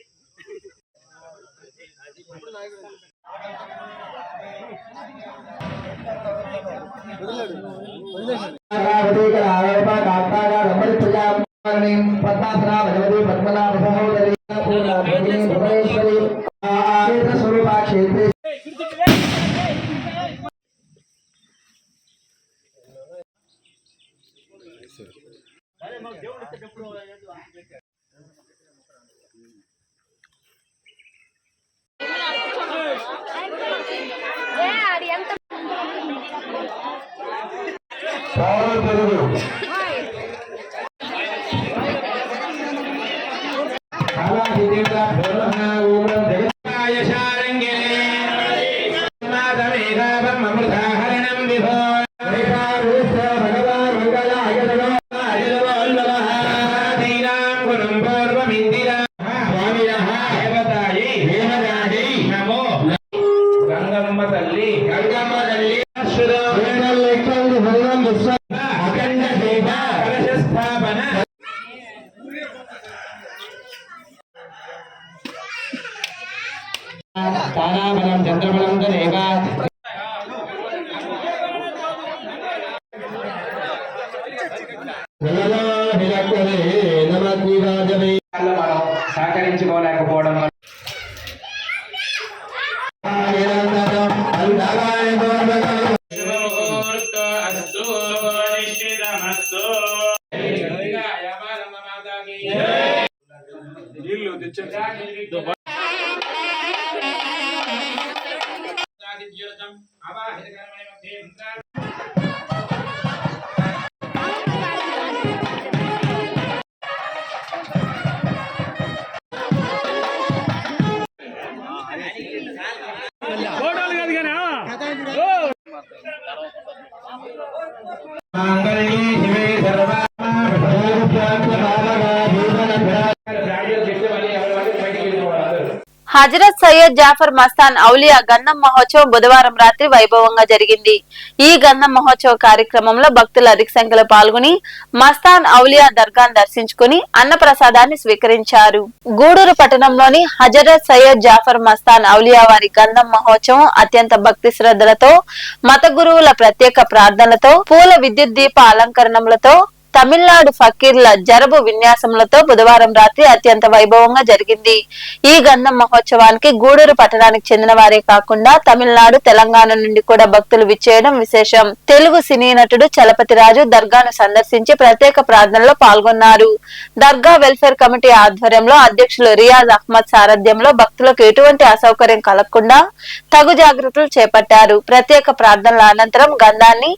Speaker 10: పద్మనాభ సహోదరి భువనేశ్వరి స్వరూప క్షేత్రే సహకరించుకోలేకపోవడం
Speaker 1: హజరత్ సయ్యద్ జాఫర్ మస్తాన్ ఔలియా గంధం మహోత్సవం బుధవారం రాత్రి వైభవంగా జరిగింది. ఈ గంధం మహోత్సవ కార్యక్రమంలో భక్తులు అధిక సంఖ్యలో పాల్గొని మస్తాన్ ఔలియా దర్గాను దర్శించుకుని అన్న ప్రసాదాన్ని స్వీకరించారు. గూడూరు పట్టణంలోని హజరత్ సయ్యద్ జాఫర్ మస్తాన్ ఔలియా వారి గంధం మహోత్సవం అత్యంత భక్తి శ్రద్ధలతో, మత గురువుల ప్రత్యేక ప్రార్థనలతో, పూల విద్యుత్ దీప అలంకరణములతో, తమిళనాడు ఫకీర్ల జరబు విన్యాసములతో బుధవారం రాత్రి అత్యంత వైభవంగా జరిగింది. ఈ గంధం మహోత్సవానికి గూడూరు పట్టణానికి చెందిన వారే కాకుండా తమిళనాడు, తెలంగాణ నుండి కూడా భక్తులు విచ్చేయడం విశేషం. తెలుగు సినీ నటుడు చలపతి రాజు దర్గాను సందర్శించి ప్రత్యేక ప్రార్థనలో పాల్గొన్నారు. దర్గా వెల్ఫేర్ కమిటీ ఆధ్వర్యంలో అధ్యక్షులు రియాజ్ అహ్మద్ సారథ్యంలో భక్తులకు ఎటువంటి అసౌకర్యం కలగకుండా తగు జాగ్రత్తలు చేపట్టారు. ప్రత్యేక ప్రార్థనల అనంతరం గంధాన్ని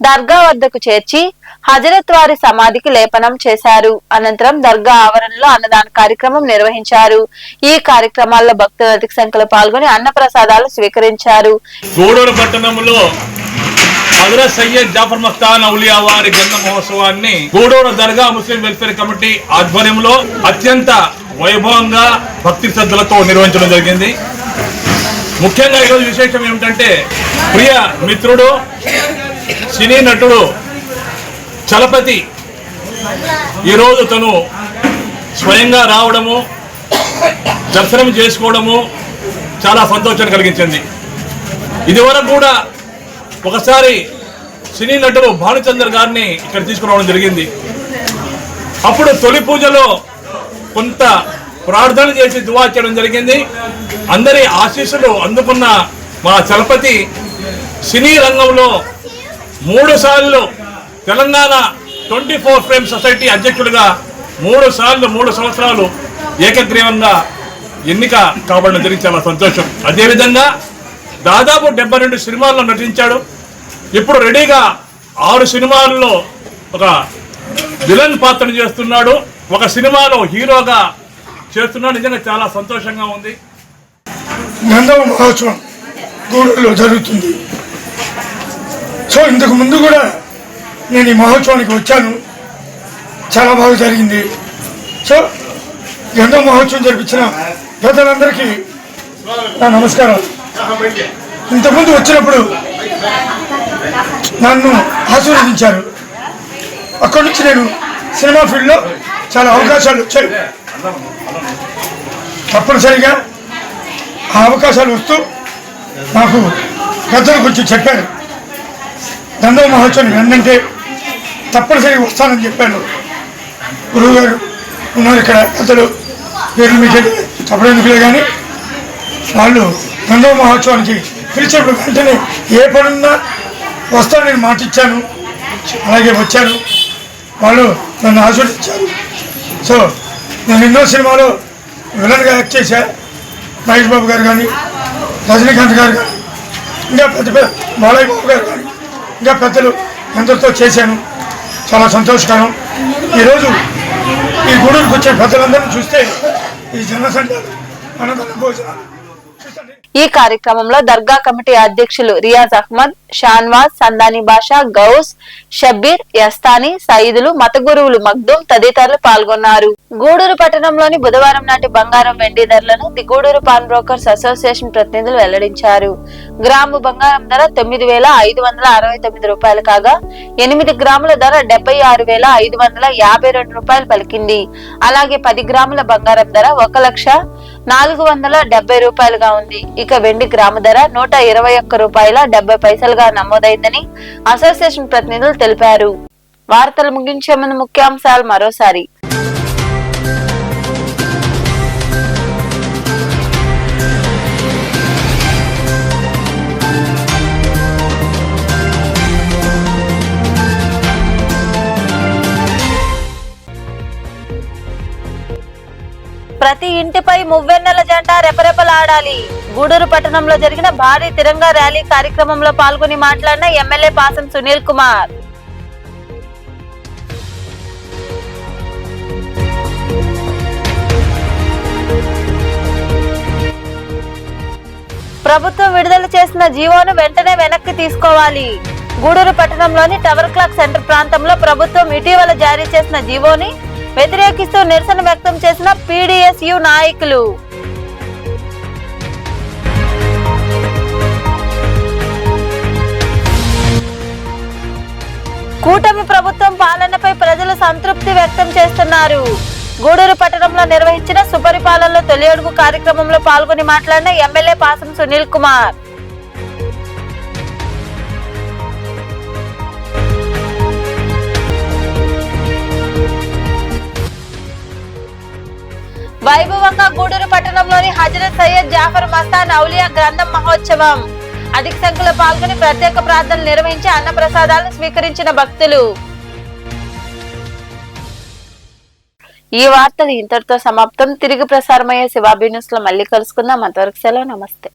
Speaker 1: దర్గా వద్దకు చేర్చి హజరత్ వారి సమాధికి లేపనం చేశారు. అనంతరం దర్గా ఆవరణలో అన్నదాన కార్యక్రమం నిర్వహించారు. ఈ కార్యక్రమాల్లో భక్తులు అధిక సంఖ్యలో పాల్గొని అన్న ప్రసాదాలు స్వీకరించారు.
Speaker 18: గూడూరు పట్టణంలో హజరత్ సయ్యద్ జాఫర్ మస్తాన్ ఔలియా వారి గంధం మహోత్సవాన్ని గూడూరు దర్గా ముస్లిం వెల్ఫేర్ కమిటీ ఆధ్వర్యంలో అత్యంత వైభవంగా భక్తి శ్రద్ధలతో నిర్వహించడం జరిగింది. ముఖ్యంగా ఈరోజు విశేషం ఏమిటంటే ప్రియ మిత్రుడు సినీ నటుడు చలపతి ఈరోజు తను స్వయంగా రావడము, దర్శనం చేసుకోవడము చాలా సంతోషాన్ని కలిగించింది. ఇదివరకు కూడా ఒకసారి సినీ నటుడు భానుచంద్ర గారిని ఇక్కడ తీసుకురావడం జరిగింది. అప్పుడు తొలి పూజలో కొంత ప్రార్థన చేసి దువా చేయడం జరిగింది. అందరి ఆశీస్సులు అందుకున్న మా చలపతి సినీ రంగంలో 3 సార్లు తెలంగాణ 24 ఫ్రేమ్ సొసైటీ అధ్యక్షుడిగా 3 సంవత్సరాలు ఏకగ్రీవంగా ఎన్నిక కాబడిన జరిగి చాలా సంతోషం. అదేవిధంగా దాదాపు 72 సినిమాల్లో నటించాడు. ఇప్పుడు రెడీగా 6 సినిమాల్లో ఒక విలన్ పాత్రను చేస్తున్నాడు. ఒక సినిమాలో హీరోగా చేస్తున్నాడు. నిజంగా చాలా సంతోషంగా ఉంది.
Speaker 19: గంధం మహోత్సవం గూడూరులో జరుగుతుంది. సో ఇంతకు ముందు కూడా నేను ఈ మహోత్సవానికి వచ్చాను, చాలా బాగా జరిగింది. సో గంధం మహోత్సవం జరిపించిన పెద్దలందరికీ నా నమస్కారం. ఇంతకుముందు వచ్చినప్పుడు నన్ను ఆశీర్వదించారు. అక్కడి నుంచి నేను సినిమా ఫీల్డ్లో చాలా అవకాశాలు వచ్చాయి. తప్పనిసరిగా ఆ అవకాశాలు వస్తూ నాకు పెద్దలు కొంచెం చెప్పారు, గంధం మహోత్సవం ఏంటంటే తప్పనిసరిగా వస్తానని చెప్పాను. గురువు గారు ఉన్నారు ఇక్కడ, పెద్దలు పేర్లు మీకు చెప్పడానికిలే కానీ వాళ్ళు గంధం మహోత్సవానికి పిలిచినప్పుడు వెంటనే ఏ పనున్నా వస్తానని మాట ఇచ్చాను. అలాగే వచ్చాను. వాళ్ళు నన్ను ఆశీర్వదించారు. సో నేను ఎన్నో సినిమాలో విలన్గా యాక్ట్ చేశా. మహేష్ బాబు గారు కానీ, రజనీకాంత్ గారు కానీ, ఇంకా పెద్ద బాలయ్య బాబు గారు కానీ, ఇంకా పెద్దలు ఎందరితో చేశాను. చాలా సంతోషకరం. ఈరోజు ఈ గూడూరుకు వచ్చే పెద్దలందరినీ చూస్తే ఈ జనసంఖ్యలు అన్నదాన భోజనాలు.
Speaker 1: ఈ కార్యక్రమంలో దర్గా కమిటీ అధ్యక్షులు రియాజ్ అహ్మద్, షాన్వాజ్, సందాని బాషా, గౌస్, షబ్బీర్, యస్తాని, సయీదులు, మత గురువులు మగ్దూమ్ తదితరులు పాల్గొన్నారు. గూడూరు పట్టణంలోని బుధవారం నాటి బంగారం వెండి ధరలను the Gudur pawn brokers association ప్రతినిధులు వెల్లడించారు. గ్రాము బంగారం ధర 9,569 రూపాయలు కాగా 8 గ్రాముల ధర 76,552 రూపాయలు పలికింది. అలాగే 10 గ్రాముల బంగారం ధర 1,00,00 470 రూపాయలుగా ఉంది. ఇక వెండి గ్రాము ధర 121 రూపాయల 70 పైసలుగా నమోదైందని అసోసియేషన్ ప్రతినిధులు తెలిపారు. వార్తలు ముగించే ముందు ముఖ్యాంశాలు మరోసారి. ప్రతి ఇంటిపై మువ్వెన్నెల జెండా రెపరెపలాడాలి. గూడూరు పట్టణంలో జరిగిన భారీ తిరంగా ర్యాలీ కార్యక్రమంలో పాల్గొని మాట్లాడిన ఎమ్మెల్యే పాసం సునీల్ కుమార్. ప్రభుత్వం విడుదల చేసిన జీవోను వెంటనే వెనక్కి తీసుకోవాలి. గూడూరు పట్టణంలోని టవర్ క్లాక్ సెంటర్ ప్రాంతంలో ప్రభుత్వం ఇటీవల జారీ చేసిన జీవోని వ్యతిరేకిస్తూ నిరసన వ్యక్తం చేసిన పీడీఎస్యు నాయకులు. కూటమి ప్రభుత్వం పాలనపై ప్రజలు సంతృప్తి వ్యక్తం చేస్తున్నారు. గూడూరు పట్టణంలో నిర్వహించిన సుపరిపాలనలో తొలి అడుగు కార్యక్రమంలో పాల్గొని మాట్లాడిన ఎమ్మెల్యే పాసం సునీల్ కుమార్. వైభవంగా గూడూరు పట్టణంలోని హజరత్ సయ్యద్ జాఫర్ మస్తాన్ ఔలియా గ్రంథం మహోత్సవం. అధిక సంఖ్యలో పాల్గొని ప్రత్యేక ప్రార్థనలు నిర్వహించి అన్న ప్రసాదాలను స్వీకరించిన భక్తులు. ఈ వార్తలు ఇంతటితో సమాప్తం. తిరిగి ప్రసారమయ్యే శివాబీ న్యూస్ లో మళ్ళీ కలుసుకుందాం. అంతవరకు సెలవు. నమస్తే.